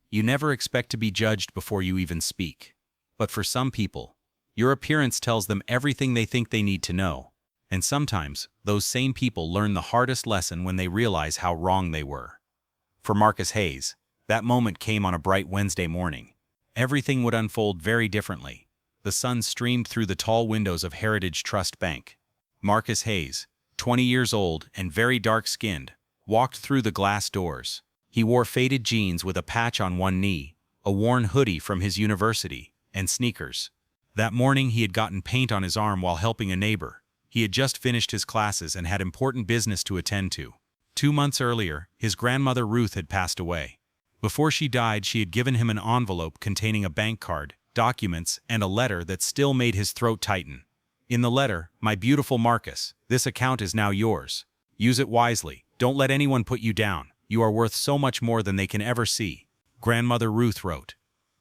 You never expect to be judged before you even speak. But for some people, your appearance tells them everything they think they need to know. And sometimes, those same people learn the hardest lesson when they realize how wrong they were. For Marcus Hayes, that moment came on a bright Wednesday morning. Everything would unfold very differently. The sun streamed through the tall windows of Heritage Trust Bank. Marcus Hayes, 20 years old and very dark-skinned, walked through the glass doors. He wore faded jeans with a patch on one knee, a worn hoodie from his university, and sneakers. That morning he had gotten paint on his arm while helping a neighbor. He had just finished his classes and had important business to attend to. 2 months earlier, his grandmother Ruth had passed away. Before she died, she had given him an envelope containing a bank card, documents, and a letter that still made his throat tighten. In the letter, "My beautiful Marcus, this account is now yours. Use it wisely. Don't let anyone put you down. You are worth so much more than they can ever see." Grandmother Ruth wrote.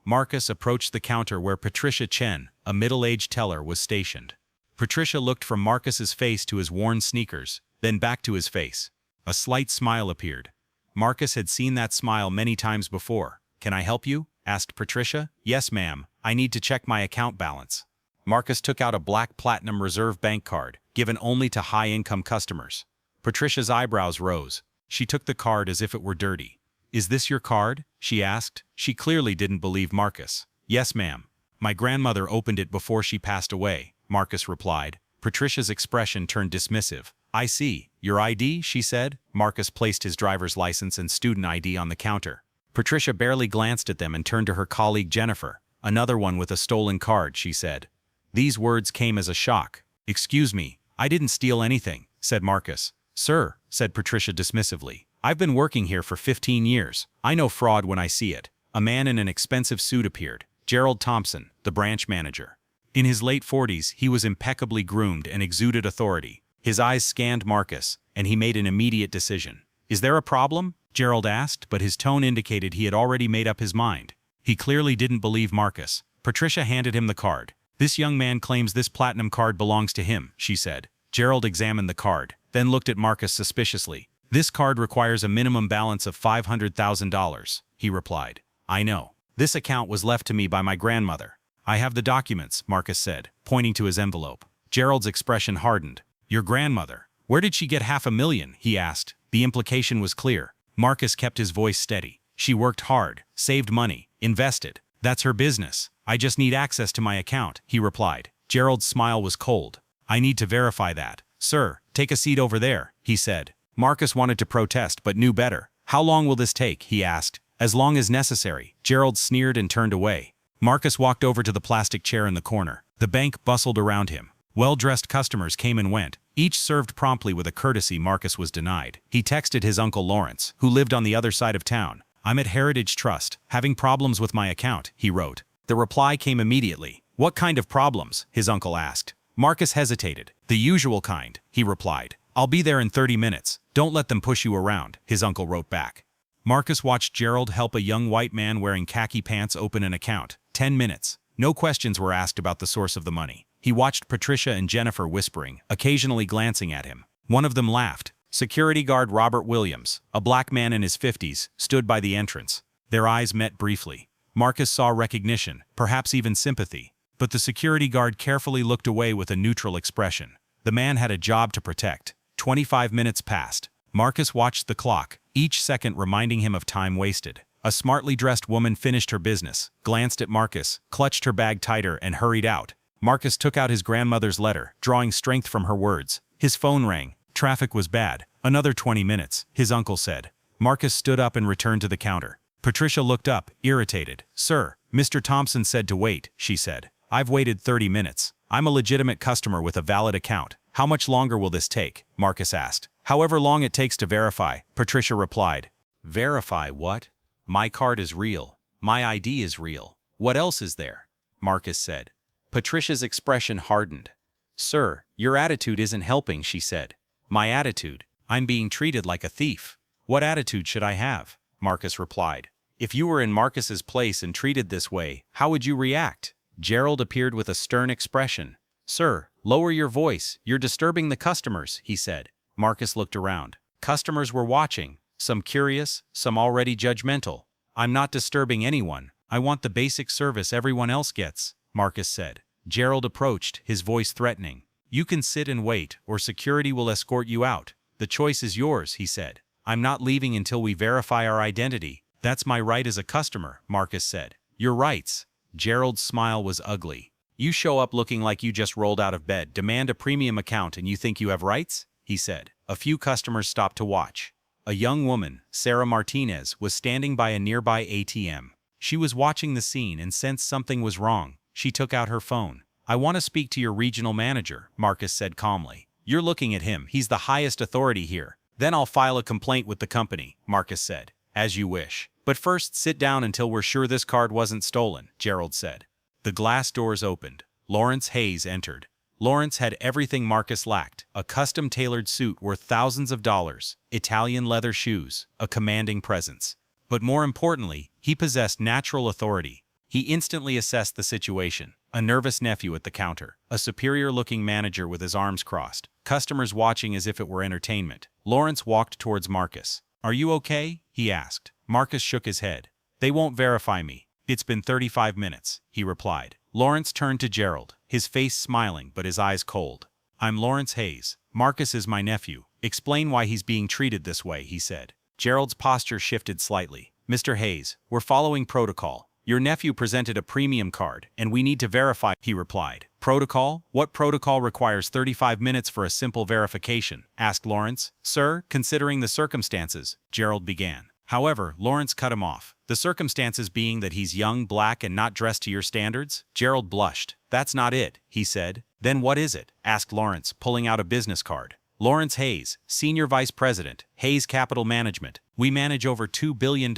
Marcus approached the counter where Patricia Chen, a middle-aged teller, was stationed. Patricia looked from Marcus's face to his worn sneakers, then back to his face. A slight smile appeared. Marcus had seen that smile many times before. "Can I help you?" asked Patricia. "Yes, ma'am. I need to check my account balance." Marcus took out a black Platinum Reserve bank card, given only to high-income customers. Patricia's eyebrows rose. She took the card as if it were dirty. "Is this your card?" she asked. She clearly didn't believe Marcus. "Yes, ma'am. My grandmother opened it before she passed away," Marcus replied. Patricia's expression turned dismissive. "I see. Your ID?" she said. Marcus placed his driver's license and student ID on the counter. Patricia barely glanced at them and turned to her colleague Jennifer. "Another one with a stolen card," she said. These words came as a shock. "Excuse me, I didn't steal anything," said Marcus. "Sir," said Patricia dismissively, "I've been working here for 15 years. I know fraud when I see it." A man in an expensive suit appeared. Gerald Thompson, the branch manager. In his late 40s, he was impeccably groomed and exuded authority. His eyes scanned Marcus, and he made an immediate decision. "Is there a problem?" Gerald asked, but his tone indicated he had already made up his mind. He clearly didn't believe Marcus. Patricia handed him the card. "This young man claims this platinum card belongs to him," she said. Gerald examined the card, then looked at Marcus suspiciously. "This card requires a minimum balance of $500,000, he replied. "I know. This account was left to me by my grandmother." "I have the documents," Marcus said, pointing to his envelope. Gerald's expression hardened. "Your grandmother? Where did she get $500,000? He asked. The implication was clear. Marcus kept his voice steady. "She worked hard, saved money, invested. That's her business. I just need access to my account," he replied. Gerald's smile was cold. "I need to verify that." "Sir, take a seat over there," he said. Marcus wanted to protest but knew better. "How long will this take?" he asked. "As long as necessary." Gerald sneered and turned away. Marcus walked over to the plastic chair in the corner. The bank bustled around him. Well-dressed customers came and went, each served promptly with a courtesy Marcus was denied. He texted his uncle Lawrence, who lived on the other side of town. "I'm at Heritage Trust, having problems with my account," he wrote. The reply came immediately. "What kind of problems?" his uncle asked. Marcus hesitated. "The usual kind," he replied. "I'll be there in 30 minutes. Don't let them push you around," his uncle wrote back. Marcus watched Gerald help a young white man wearing khaki pants open an account. 10 minutes. No questions were asked about the source of the money. He watched Patricia and Jennifer whispering, occasionally glancing at him. One of them laughed. Security guard Robert Williams, a black man in his 50s, stood by the entrance. Their eyes met briefly. Marcus saw recognition, perhaps even sympathy. But the security guard carefully looked away with a neutral expression. The man had a job to protect. 25 minutes passed. Marcus watched the clock, each second reminding him of time wasted. A smartly dressed woman finished her business, glanced at Marcus, clutched her bag tighter, and hurried out. Marcus took out his grandmother's letter, drawing strength from her words. His phone rang. Traffic was bad. "Another 20 minutes, his uncle said. Marcus stood up and returned to the counter. Patricia looked up, irritated. "Sir, Mr. Thompson said to wait," she said. "I've waited 30 minutes. I'm a legitimate customer with a valid account. How much longer will this take?" Marcus asked. "However long it takes to verify," Patricia replied. "Verify what? My card is real. My ID is real. What else is there?" Marcus said. Patricia's expression hardened. "Sir, your attitude isn't helping," she said. "My attitude? I'm being treated like a thief." "What attitude should I have?" Marcus replied. "If you were in Marcus's place and treated this way, how would you react?" Gerald appeared with a stern expression. "Sir, lower your voice. You're disturbing the customers," he said. Marcus looked around. Customers were watching, some curious, some already judgmental. I'm not disturbing anyone. I want the basic service everyone else gets, Marcus said. Gerald approached, his voice threatening. You can sit and wait, or security will escort you out. The choice is yours, he said. I'm not leaving until we verify our identity. That's my right as a customer, Marcus said. Your rights. Gerald's smile was ugly. You show up looking like you just rolled out of bed, demand a premium account, and you think you have rights? He said. A few customers stopped to watch. A young woman, Sarah Martinez, was standing by a nearby ATM. She was watching the scene and sensed something was wrong. She took out her phone. I want to speak to your regional manager, Marcus said calmly. You're looking at him. He's the highest authority here. Then I'll file a complaint with the company, Marcus said. As you wish. But first sit down until we're sure this card wasn't stolen, Gerald said. The glass doors opened. Lawrence Hayes entered. Lawrence had everything Marcus lacked: a custom-tailored suit worth thousands of dollars, Italian leather shoes, a commanding presence. But more importantly, he possessed natural authority. He instantly assessed the situation. A nervous nephew at the counter, a superior-looking manager with his arms crossed, customers watching as if it were entertainment. Lawrence walked towards Marcus. Are you okay? He asked. Marcus shook his head. They won't verify me. It's been 35 minutes, he replied. Lawrence turned to Gerald, his face smiling but his eyes cold. I'm Lawrence Hayes. Marcus is my nephew. Explain why he's being treated this way, he said. Gerald's posture shifted slightly. Mr. Hayes, we're following protocol. Your nephew presented a premium card, and we need to verify, he replied. Protocol? What protocol requires 35 minutes for a simple verification? Asked Lawrence. Sir, considering the circumstances, Gerald began. However, Lawrence cut him off. The circumstances being that he's young, black, and not dressed to your standards? Gerald blushed. That's not it, he said. Then what is it? Asked Lawrence, pulling out a business card. Lawrence Hayes, Senior Vice President, Hayes Capital Management. We manage over $2 billion.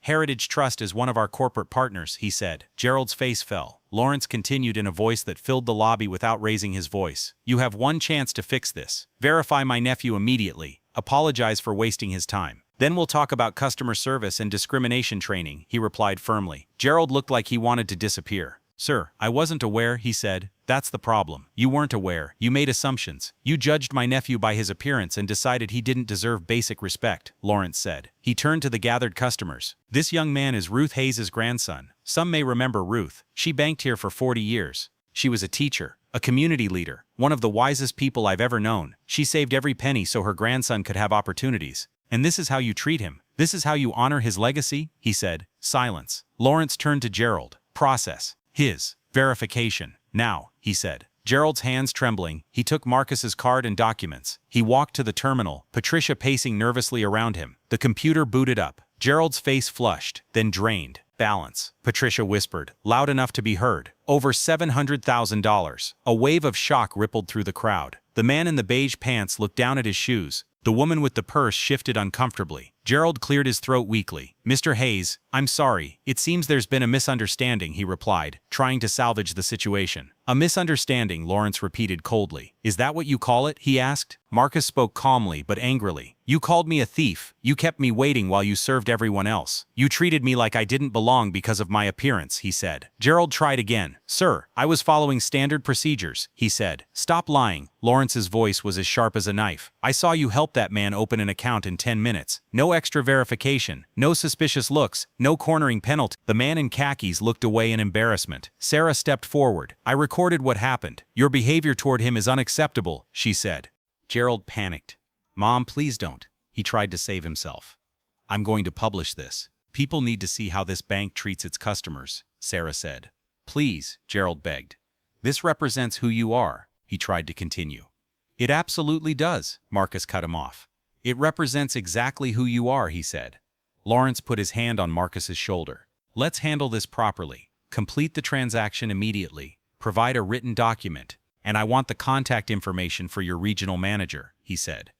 Heritage Trust is one of our corporate partners, he said. Gerald's face fell. Lawrence continued in a voice that filled the lobby without raising his voice. You have one chance to fix this. Verify my nephew immediately. Apologize for wasting his time. Then we'll talk about customer service and discrimination training, he replied firmly. Gerald looked like he wanted to disappear. Sir, I wasn't aware, he said. That's the problem. You weren't aware. You made assumptions. You judged my nephew by his appearance and decided he didn't deserve basic respect, Lawrence said. He turned to the gathered customers. This young man is Ruth Hayes' grandson. Some may remember Ruth. She banked here for 40 years. She was a teacher, a community leader, one of the wisest people I've ever known. She saved every penny so her grandson could have opportunities. And this is how you treat him? This is how you honor his legacy? He said. Silence. Lawrence turned to Gerald. Process. His verification. Now, he said. Gerald's hands trembling, he took Marcus's card and documents. He walked to the terminal, Patricia pacing nervously around him. The computer booted up. Gerald's face flushed, then drained. Balance, Patricia whispered, loud enough to be heard. Over $700,000. A wave of shock rippled through the crowd. The man in the beige pants looked down at his shoes. The woman with the purse shifted uncomfortably. Gerald cleared his throat weakly. Mr. Hayes, I'm sorry. It seems there's been a misunderstanding, he replied, trying to salvage the situation. A misunderstanding, Lawrence repeated coldly. Is that what you call it? He asked. Marcus spoke calmly but angrily. You called me a thief. You kept me waiting while you served everyone else. You treated me like I didn't belong because of my appearance, he said. Gerald tried again. Sir, I was following standard procedures, he said. Stop lying. Lawrence's voice was as sharp as a knife. I saw you help that man open an account in 10 minutes. No extra verification, no suspicious looks, no cornering penalty. The man in khakis looked away in embarrassment. Sarah stepped forward. I recorded what happened. Your behavior toward him is unacceptable, she said. Gerald panicked. Mom, please don't. He tried to save himself. I'm going to publish this. People need to see how this bank treats its customers, Sarah said. Please, Gerald begged. This represents who you are, he tried to continue. It absolutely does, Marcus cut him off. It represents exactly who you are, he said. Lawrence put his hand on Marcus's shoulder. Let's handle this properly. Complete the transaction immediately. Provide a written document. And I want the contact information for your regional manager, he said.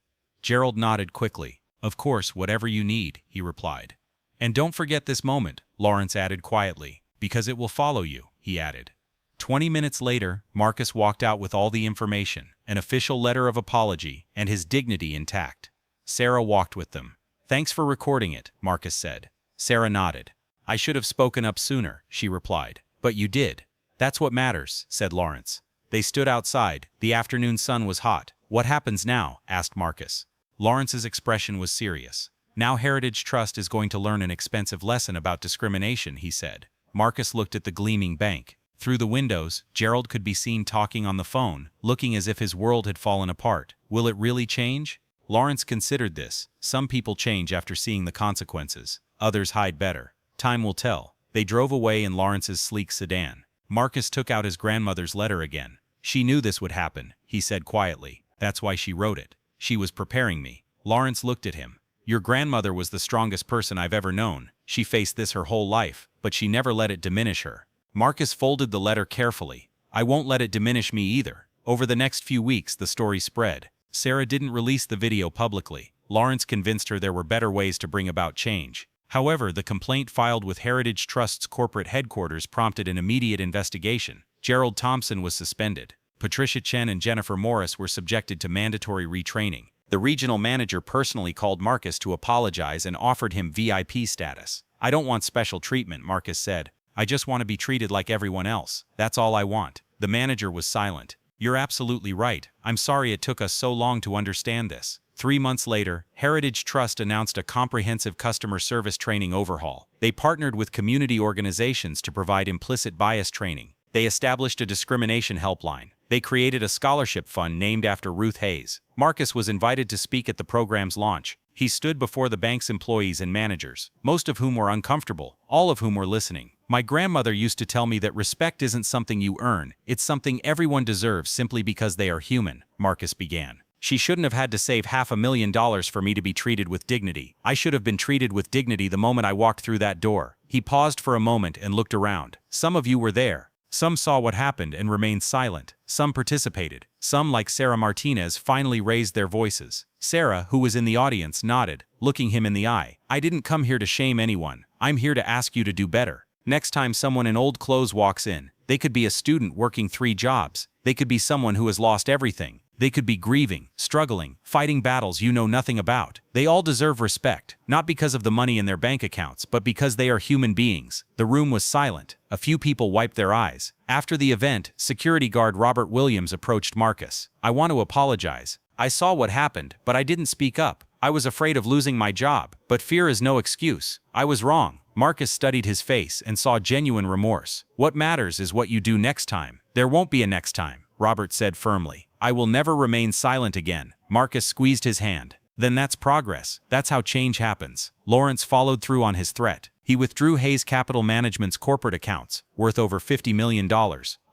Gerald nodded quickly. Of course, whatever you need, he replied. And don't forget this moment, Lawrence added quietly, because it will follow you, he added. 20 minutes later, Marcus walked out with all the information, an official letter of apology, and his dignity intact. Sarah walked with them. Thanks for recording it, Marcus said. Sarah nodded. I should have spoken up sooner, she replied. But you did. That's what matters, said Lawrence. They stood outside. The afternoon sun was hot. What happens now? Asked Marcus. Lawrence's expression was serious. Now Heritage Trust is going to learn an expensive lesson about discrimination, he said. Marcus looked at the gleaming bank. Through the windows, Gerald could be seen talking on the phone, looking as if his world had fallen apart. Will it really change? Lawrence considered this. Some people change after seeing the consequences. Others hide better. Time will tell. They drove away in Lawrence's sleek sedan. Marcus took out his grandmother's letter again. She knew this would happen, he said quietly. That's why she wrote it. She was preparing me. Lawrence looked at him. Your grandmother was the strongest person I've ever known. She faced this her whole life, but she never let it diminish her. Marcus folded the letter carefully. I won't let it diminish me either. Over the next few weeks, the story spread. Sarah didn't release the video publicly. Lawrence convinced her there were better ways to bring about change. However, the complaint filed with Heritage Trust's corporate headquarters prompted an immediate investigation. Gerald Thompson was suspended. Patricia Chen and Jennifer Morris were subjected to mandatory retraining. The regional manager personally called Marcus to apologize and offered him VIP status. I don't want special treatment, Marcus said. I just want to be treated like everyone else. That's all I want. The manager was silent. You're absolutely right. I'm sorry it took us so long to understand this. 3 months later, Heritage Trust announced a comprehensive customer service training overhaul. They partnered with community organizations to provide implicit bias training. They established a discrimination helpline. They created a scholarship fund named after Ruth Hayes. Marcus was invited to speak at the program's launch. He stood before the bank's employees and managers, most of whom were uncomfortable, all of whom were listening. My grandmother used to tell me that respect isn't something you earn, it's something everyone deserves simply because they are human, Marcus began. She shouldn't have had to save $500,000 for me to be treated with dignity. I should have been treated with dignity the moment I walked through that door. He paused for a moment and looked around. Some of you were there. Some saw what happened and remained silent. Some participated. Some, like Sarah Martinez, finally raised their voices. Sarah, who was in the audience, nodded, looking him in the eye. I didn't come here to shame anyone. I'm here to ask you to do better. Next time someone in old clothes walks in, they could be a student working 3 jobs. They could be someone who has lost everything. They could be grieving, struggling, fighting battles you know nothing about. They all deserve respect, not because of the money in their bank accounts, but because they are human beings. The room was silent. A few people wiped their eyes. After the event, security guard Robert Williams approached Marcus. I want to apologize. I saw what happened, but I didn't speak up. I was afraid of losing my job, but fear is no excuse. I was wrong. Marcus studied his face and saw genuine remorse. What matters is what you do next time. There won't be a next time, Robert said firmly. I will never remain silent again. Marcus squeezed his hand. Then that's progress. That's how change happens. Lawrence followed through on his threat. He withdrew Hayes Capital Management's corporate accounts, worth over $50 million.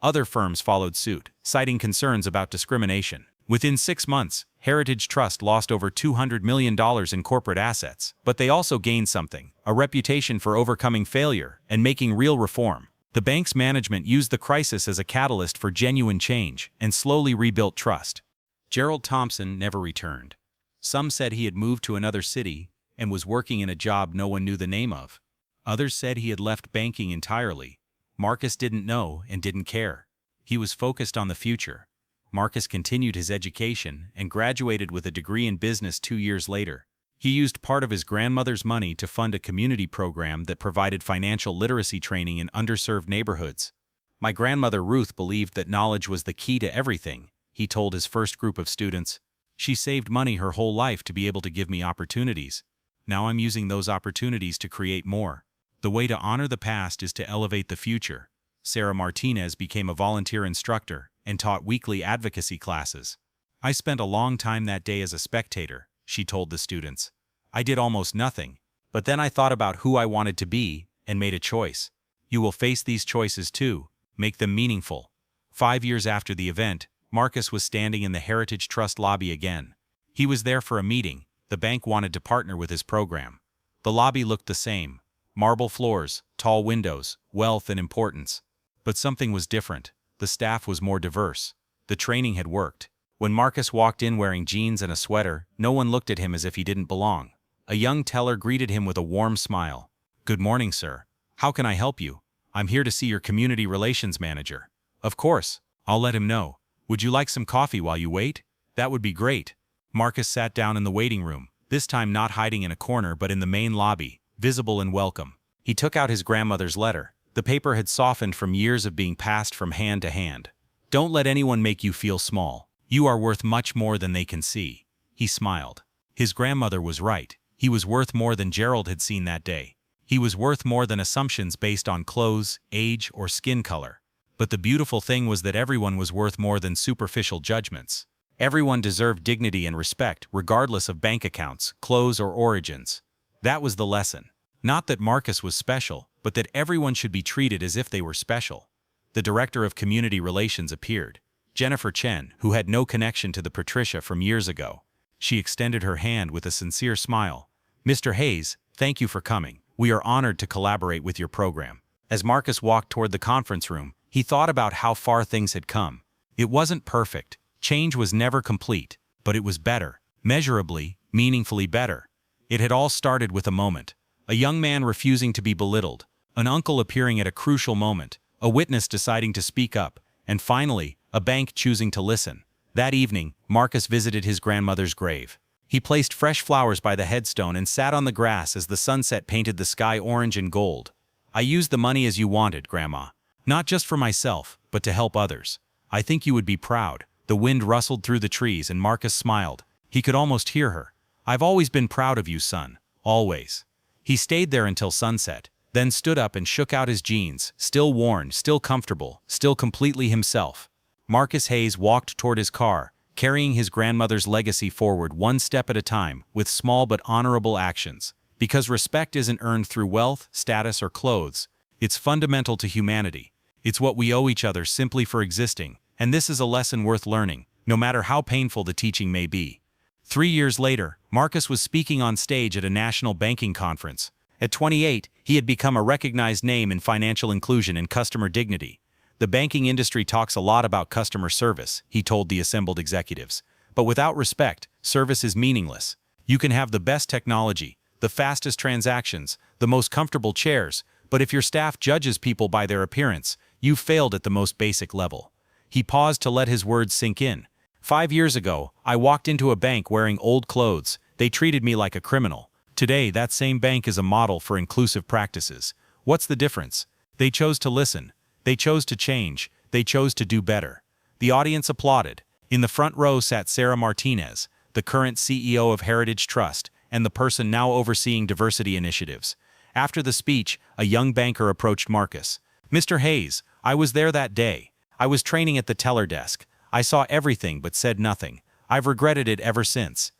Other firms followed suit, citing concerns about discrimination. Within 6 months, Heritage Trust lost over $200 million in corporate assets, but they also gained something, a reputation for overcoming failure and making real reform. The bank's management used the crisis as a catalyst for genuine change and slowly rebuilt trust. Gerald Thompson never returned. Some said he had moved to another city and was working in a job no one knew the name of. Others said he had left banking entirely. Marcus didn't know and didn't care. He was focused on the future. Marcus continued his education and graduated with a degree in business 2 years later. He used part of his grandmother's money to fund a community program that provided financial literacy training in underserved neighborhoods. My grandmother Ruth believed that knowledge was the key to everything, he told his first group of students. She saved money her whole life to be able to give me opportunities. Now I'm using those opportunities to create more. The way to honor the past is to elevate the future. Sarah Martinez became a volunteer instructor and taught weekly advocacy classes. I spent a long time that day as a spectator, she told the students. I did almost nothing, but then I thought about who I wanted to be and made a choice. You will face these choices too. Make them meaningful. 5 years after the event, Marcus was standing in the Heritage Trust lobby again. He was there for a meeting. The bank wanted to partner with his program. The lobby looked the same. Marble floors, tall windows, wealth and importance. But something was different. The staff was more diverse. The training had worked. When Marcus walked in wearing jeans and a sweater, no one looked at him as if he didn't belong. A young teller greeted him with a warm smile. Good morning, sir. How can I help you? I'm here to see your community relations manager. Of course. I'll let him know. Would you like some coffee while you wait? That would be great. Marcus sat down in the waiting room, this time not hiding in a corner but in the main lobby, visible and welcome. He took out his grandmother's letter. The paper had softened from years of being passed from hand to hand. Don't let anyone make you feel small. You are worth much more than they can see. He smiled. His grandmother was right. He was worth more than Gerald had seen that day. He was worth more than assumptions based on clothes, age, or skin color. But the beautiful thing was that everyone was worth more than superficial judgments. Everyone deserved dignity and respect, regardless of bank accounts, clothes, or origins. That was the lesson. Not that Marcus was special, but that everyone should be treated as if they were special. The director of community relations appeared. Jennifer Chen, who had no connection to the Patricia from years ago. She extended her hand with a sincere smile. "Mr. Hayes, thank you for coming. We are honored to collaborate with your program." As Marcus walked toward the conference room, he thought about how far things had come. It wasn't perfect. Change was never complete, but it was better. Measurably, meaningfully better. It had all started with a moment. A young man refusing to be belittled. An uncle appearing at a crucial moment. A witness deciding to speak up. And finally, a bank choosing to listen. That evening, Marcus visited his grandmother's grave. He placed fresh flowers by the headstone and sat on the grass as the sunset painted the sky orange and gold. "I used the money as you wanted, Grandma. Not just for myself, but to help others. I think you would be proud." The wind rustled through the trees and Marcus smiled. He could almost hear her. "I've always been proud of you, son. Always." He stayed there until sunset, then stood up and shook out his jeans, still worn, still comfortable, still completely himself. Marcus Hayes walked toward his car, carrying his grandmother's legacy forward one step at a time, with small but honorable actions. Because respect isn't earned through wealth, status, or clothes. It's fundamental to humanity. It's what we owe each other simply for existing, and this is a lesson worth learning, no matter how painful the teaching may be. 3 years later, Marcus was speaking on stage at a national banking conference. At 28, he had become a recognized name in financial inclusion and customer dignity. "The banking industry talks a lot about customer service," he told the assembled executives. "But without respect, service is meaningless. You can have the best technology, the fastest transactions, the most comfortable chairs, but if your staff judges people by their appearance, you've failed at the most basic level." He paused to let his words sink in. 5 years ago, I walked into a bank wearing old clothes. They treated me like a criminal. Today, that same bank is a model for inclusive practices. What's the difference? They chose to listen. They chose to change. They chose to do better. The audience applauded. In the front row sat Sarah Martinez, the current CEO of Heritage Trust, and the person now overseeing diversity initiatives. After the speech, a young banker approached Marcus. "Mr. Hayes, I was there that day. I was training at the teller desk. I saw everything but said nothing. I've regretted it ever since."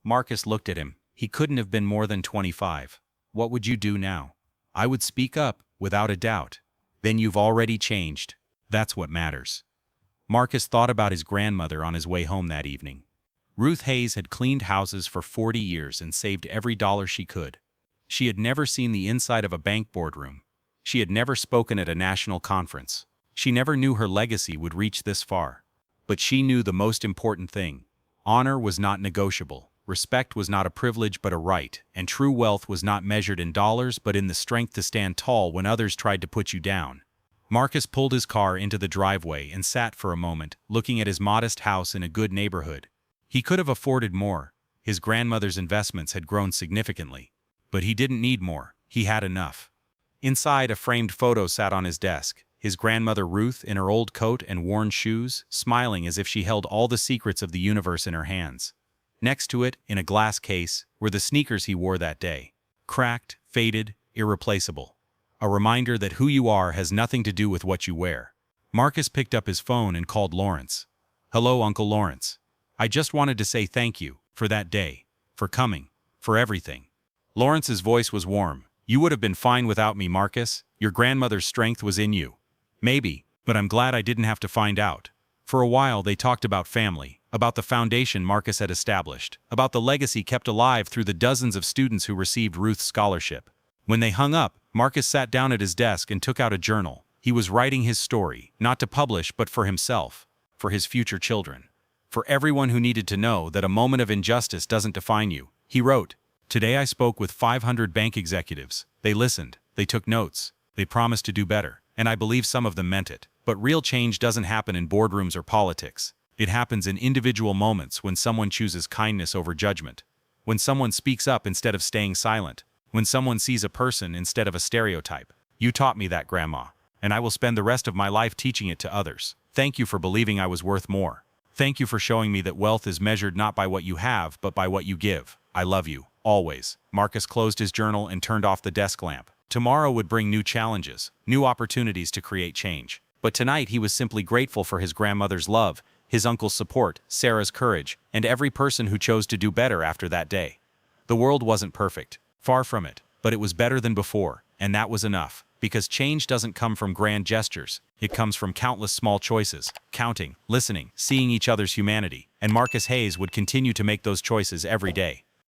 Marcus looked at him. He couldn't have been more than 25. "What would you do now?" "I would speak up, without a doubt." "Then you've already changed. That's what matters." Marcus thought about his grandmother on his way home that evening. Ruth Hayes had cleaned houses for 40 years and saved every dollar she could. She had never seen the inside of a bank boardroom. She had never spoken at a national conference. She never knew her legacy would reach this far. But she knew the most important thing. Honor was not negotiable. Respect was not a privilege but a right, and true wealth was not measured in dollars but in the strength to stand tall when others tried to put you down. Marcus pulled his car into the driveway and sat for a moment, looking at his modest house in a good neighborhood. He could have afforded more. His grandmother's investments had grown significantly. But he didn't need more. He had enough. Inside, a framed photo sat on his desk. His grandmother Ruth in her old coat and worn shoes, smiling as if she held all the secrets of the universe in her hands. Next to it, in a glass case, were the sneakers he wore that day. Cracked, faded, irreplaceable. A reminder that who you are has nothing to do with what you wear. Marcus picked up his phone and called Lawrence. "Hello, Uncle Lawrence. I just wanted to say thank you, for that day, for coming, for everything." Lawrence's voice was warm. "You would have been fine without me, Marcus. Your grandmother's strength was in you." "Maybe, but I'm glad I didn't have to find out." For a while they talked about family, about the foundation Marcus had established, about the legacy kept alive through the dozens of students who received Ruth's scholarship. When they hung up, Marcus sat down at his desk and took out a journal. He was writing his story, not to publish but for himself, for his future children. For everyone who needed to know that a moment of injustice doesn't define you. He wrote, "Today I spoke with 500 bank executives. They listened, they took notes, they promised to do better, and I believe some of them meant it. But real change doesn't happen in boardrooms or politics. It happens in individual moments when someone chooses kindness over judgment. When someone speaks up instead of staying silent. When someone sees a person instead of a stereotype. You taught me that, Grandma, and I will spend the rest of my life teaching it to others. Thank you for believing I was worth more. Thank you for showing me that wealth is measured not by what you have but by what you give." I love you, always. Marcus closed his journal and turned off the desk lamp. Tomorrow would bring new challenges, new opportunities to create change. But tonight he was simply grateful for his grandmother's love, his uncle's support, Sarah's courage, and every person who chose to do better after that day. The world wasn't perfect. Far from it. But it was better than before, and that was enough. Because change doesn't come from grand gestures. It comes from countless small choices, counting, listening, seeing each other's humanity. And Marcus Hayes would continue to make those choices every day.